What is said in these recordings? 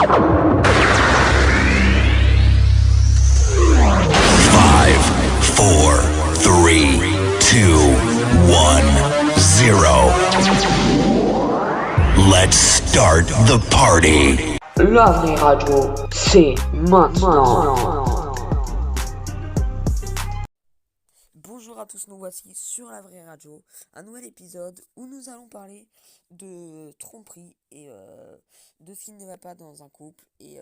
Five, four, three, two, one, zero. Let's start the party. La vraie radio, c'est maintenant. Bonjour à tous, nous voici sur la vraie radio, un nouvel épisode où nous allons parler de tromperie et de ce qui ne va pas dans un couple et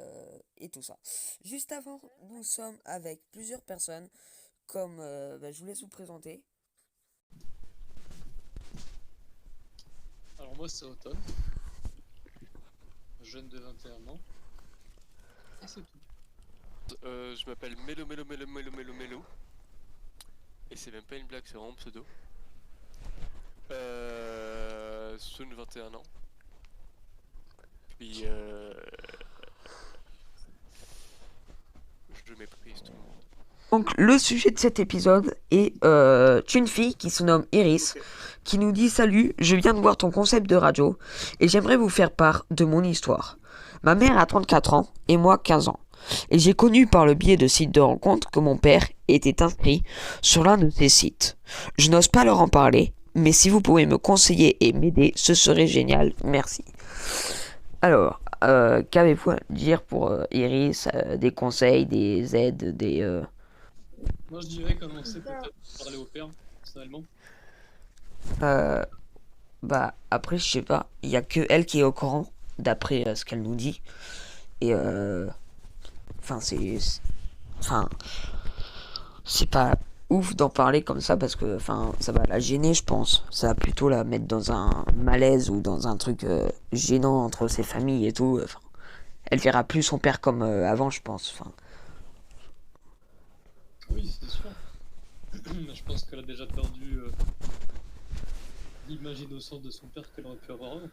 tout ça. Juste avant, nous sommes avec plusieurs personnes, comme je vous laisse vous présenter. Alors moi c'est Automne, jeune de 21 ans, et c'est tout. Je m'appelle Melo. Et c'est même pas une blague, c'est vraiment pseudo. Soon 21 ans. Puis je méprise tout le monde. Donc le sujet de cet épisode est une fille qui se nomme Iris, qui nous dit: salut, je viens de voir ton concept de radio et j'aimerais vous faire part de mon histoire. Ma mère a 34 ans et moi 15 ans. Et j'ai connu par le biais de sites de rencontres que mon père était inscrit sur l'un de ces sites. Je n'ose pas leur en parler, mais si vous pouvez me conseiller et m'aider, ce serait génial, merci. Alors, qu'avez-vous à dire pour Iris, des conseils, des aides, des... Moi je dirais commencer peut-être par parler au père, personnellement. Après, je sais pas, il y a que elle qui est au courant, d'après ce qu'elle nous dit. Et c'est pas ouf d'en parler comme ça parce que ça va la gêner, je pense. Ça va plutôt la mettre dans un malaise ou dans un truc gênant entre ses familles et tout. Elle verra plus son père comme avant, je pense. Oui, c'est sûr. Je pense qu'elle a déjà perdu l'image innocente de son père qu'elle aurait pu avoir avant.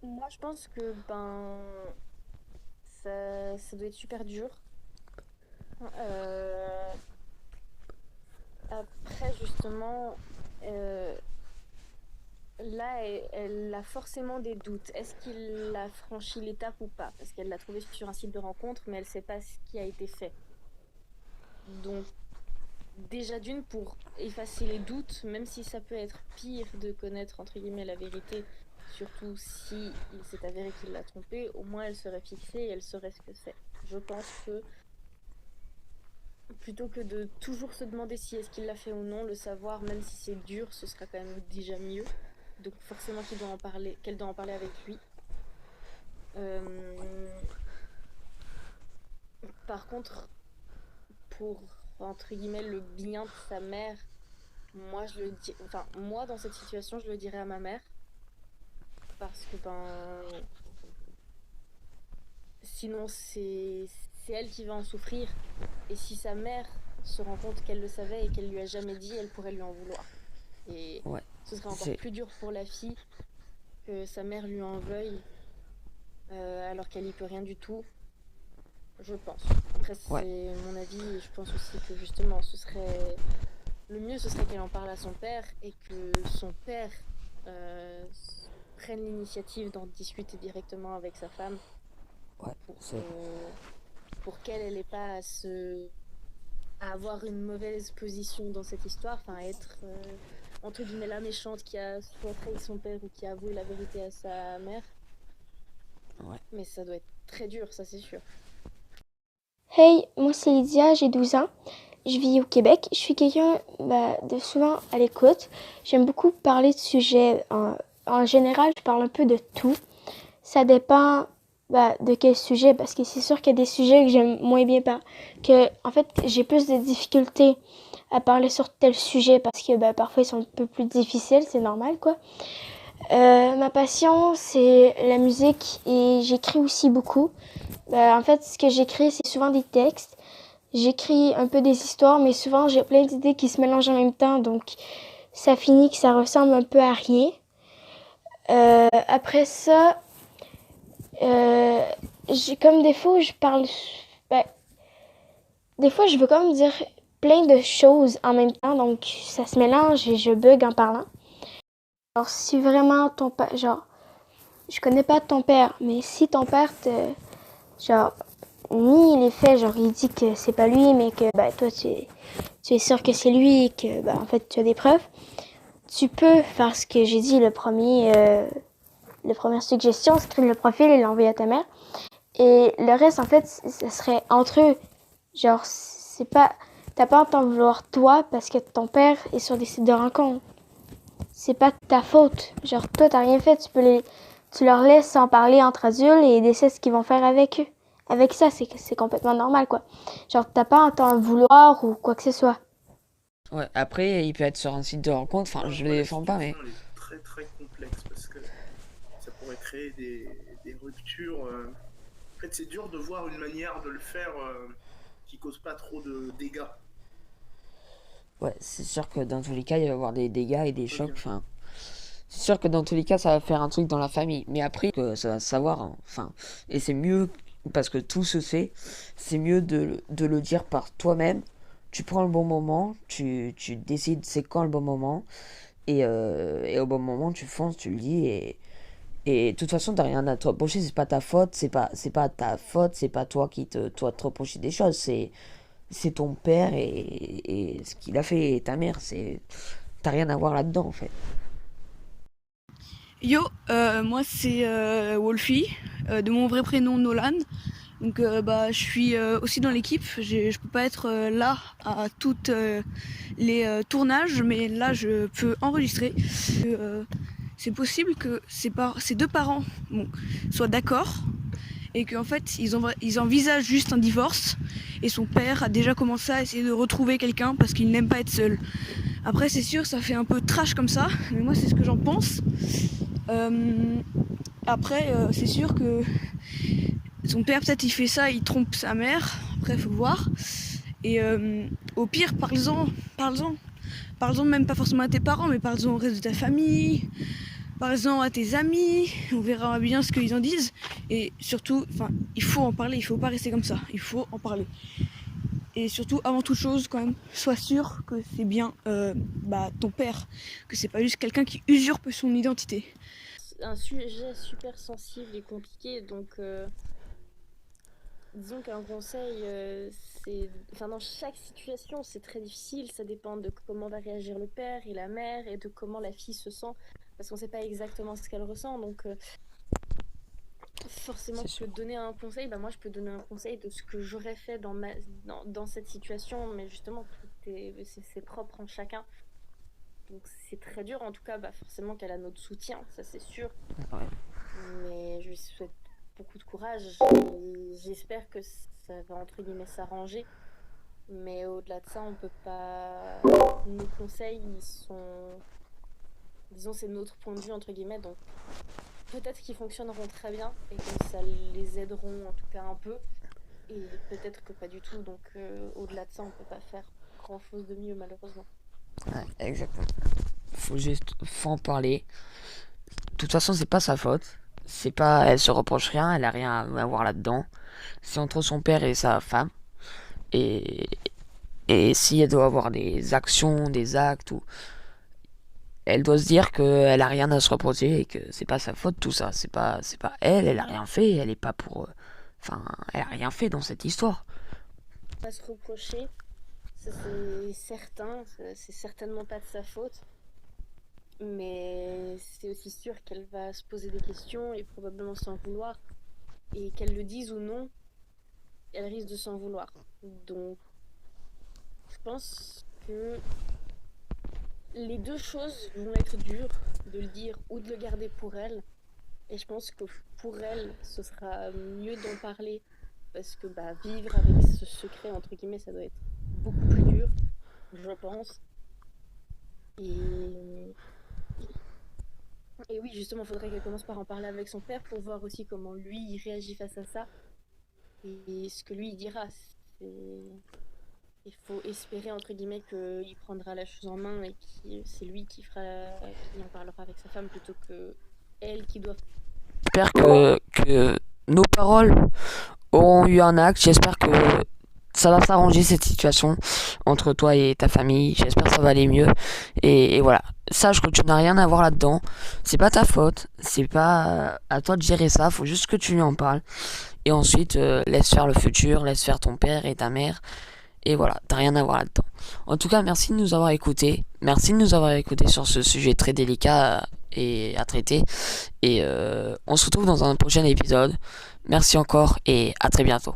Moi, je pense que ça doit être super dur. Après, justement, là, elle a forcément des doutes. Est-ce qu'il a franchi l'étape ou pas? Parce qu'elle l'a trouvé sur un site de rencontre, mais elle sait pas ce qui a été fait. Donc, déjà d'une, pour effacer les doutes, même si ça peut être pire de connaître, entre guillemets, la vérité, surtout si il s'est avéré qu'il l'a trompée, au moins elle serait fixée et elle saurait ce que c'est. Je pense que plutôt que de toujours se demander si est-ce qu'il l'a fait ou non, le savoir, même si c'est dur, ce sera quand même déjà mieux. Donc forcément qu'elle doit en parler avec lui. Par contre, pour entre guillemets le bien de sa mère, moi dans cette situation, je le dirais à ma mère. Parce que sinon c'est elle qui va en souffrir, et si sa mère se rend compte qu'elle le savait et qu'elle lui a jamais dit, elle pourrait lui en vouloir, et ouais, ce serait encore plus dur pour la fille que sa mère lui en veuille alors qu'elle y peut rien du tout, je pense. Après c'est mon avis, et je pense aussi que justement le mieux ce serait qu'elle en parle à son père et que son père prenne l'initiative d'en discuter directement avec sa femme, pour qu'elle n'ait pas à avoir une mauvaise position dans cette histoire, à être entre guillemets la méchante qui a soit trahi son père ou qui a avoué la vérité à sa mère. Mais ça doit être très dur, ça c'est sûr. Hey, moi c'est Lydia, j'ai 12 ans. Je vis au Québec. Je suis quelqu'un de souvent à l'écoute. J'aime beaucoup parler de sujets. En général, je parle un peu de tout. Ça dépend de quel sujet, parce que c'est sûr qu'il y a des sujets que j'aime moins bien en fait, j'ai plus de difficultés à parler sur tel sujet parce que parfois ils sont un peu plus difficiles, c'est normal quoi. Ma passion, c'est la musique et j'écris aussi beaucoup. En fait, ce que j'écris, c'est souvent des textes. J'écris un peu des histoires, mais souvent j'ai plein d'idées qui se mélangent en même temps, donc ça finit que ça ressemble un peu à rien. Après ça, comme des fois je parle, des fois je veux comme dire plein de choses en même temps, donc ça se mélange et je bug en parlant. Alors si vraiment je connais pas ton père, mais si ton père genre, nie les faits, genre, il dit que c'est pas lui, mais que, bah, toi, tu es sûr que c'est lui et que, bah, en fait, tu as des preuves, tu peux faire ce que j'ai dit, la première suggestion, c'est créer le profil et l'envoyer à ta mère. Et le reste, en fait, ça serait entre eux. Genre, t'as pas à t'en vouloir toi parce que ton père est sur des sites de rencontres. C'est pas ta faute. Genre, toi, t'as rien fait. Tu leur laisses en parler entre adultes et ils décident ce qu'ils vont faire avec eux. Avec ça, c'est complètement normal, quoi. Genre, t'as pas à t'en vouloir ou quoi que ce soit. Ouais, après, il peut être sur un site de rencontre, enfin, je le défends pas, mais... La situation, elle est très très complexe parce que ça pourrait créer des ruptures. En fait, c'est dur de voir une manière de le faire qui cause pas trop de dégâts. Ouais, c'est sûr que dans tous les cas, il va y avoir des dégâts et des chocs, enfin... C'est sûr que dans tous les cas, ça va faire un truc dans la famille. Mais après, que ça va se savoir, hein, enfin... Et c'est mieux, parce que tout se sait, c'est mieux de le dire par toi-même. Tu prends le bon moment, tu décides c'est quand le bon moment, et au bon moment, tu fonces, tu le dis, et de toute façon, t'as rien à te reprocher, c'est pas ta faute, c'est pas ta faute, c'est pas toi qui te reprocher des choses, c'est ton père et ce qu'il a fait, et ta mère, t'as rien à voir là-dedans, en fait. Yo, moi c'est Wolfie, de mon vrai prénom Nolan. Donc je suis aussi dans l'équipe. Je peux pas être là à toutes les tournages, mais là je peux enregistrer. C'est possible que ses deux parents soient d'accord et qu'en fait ils envisagent juste un divorce et son père a déjà commencé à essayer de retrouver quelqu'un parce qu'il n'aime pas être seul. Après c'est sûr ça fait un peu trash comme ça, mais moi c'est ce que j'en pense. Après c'est sûr que son père peut-être il fait ça, il trompe sa mère, après faut voir. Et au pire parle-en même pas forcément à tes parents, mais parle-en au reste de ta famille, parle-en à tes amis, on verra bien ce qu'ils en disent. Et surtout, il faut en parler, il faut pas rester comme ça, il faut en parler. Et surtout, avant toute chose, quand même, sois sûr que c'est bien ton père, que c'est pas juste quelqu'un qui usurpe son identité. Un sujet super sensible et compliqué, donc disons qu'un conseil, dans chaque situation, c'est très difficile, ça dépend de comment va réagir le père et la mère et de comment la fille se sent, parce qu'on sait pas exactement ce qu'elle ressent, donc forcément je peux donner un conseil, moi je peux donner un conseil de ce que j'aurais fait dans cette situation, mais justement c'est propre en chacun, donc c'est très dur. En tout cas forcément qu'elle a notre soutien, ça c'est sûr, mais je lui souhaite beaucoup de courage et j'espère que ça va entre guillemets s'arranger, mais au-delà de ça on peut pas, nos conseils ils sont, disons c'est notre point de vue entre guillemets, donc peut-être qu'ils fonctionneront très bien et que ça les aideront en tout cas un peu, et peut-être que pas du tout, donc au-delà de ça on peut pas faire grand chose de mieux malheureusement. Ouais, exactement. Faut en parler. De toute façon, c'est pas sa faute. Elle se reproche rien, elle a rien à voir là-dedans. C'est entre son père et sa femme. Et si elle doit avoir des actions, des actes, elle doit se dire qu'elle a rien à se reprocher et que c'est pas sa faute tout ça. C'est pas elle a rien fait, elle est pas pour. Elle a rien fait dans cette histoire. Pas se reprocher, ça c'est certain, c'est certainement pas de sa faute. Mais c'est aussi sûr qu'elle va se poser des questions et probablement s'en vouloir. Et qu'elle le dise ou non, elle risque de s'en vouloir. Donc, je pense que les deux choses vont être dures, de le dire ou de le garder pour elle. Et je pense que pour elle, ce sera mieux d'en parler. Parce que vivre avec ce secret, entre guillemets, ça doit être beaucoup plus dur, je pense. Et oui, justement, il faudrait qu'elle commence par en parler avec son père pour voir aussi comment lui il réagit face à ça. Et ce que lui il dira, il faut espérer entre guillemets qu'il prendra la chose en main et que c'est lui qui en parlera avec sa femme plutôt que elle qui doit. J'espère que nos paroles auront eu un acte. J'espère que ça va s'arranger cette situation entre toi et ta famille. J'espère que ça va aller mieux. Et voilà. Sache que tu n'as rien à voir là-dedans. C'est pas ta faute. C'est pas à toi de gérer ça. Faut juste que tu lui en parles. Et ensuite, laisse faire le futur. Laisse faire ton père et ta mère. Et voilà. T'as rien à voir là-dedans. En tout cas, merci de nous avoir écoutés. Merci de nous avoir écoutés sur ce sujet très délicat et à traiter. Et on se retrouve dans un prochain épisode. Merci encore et à très bientôt.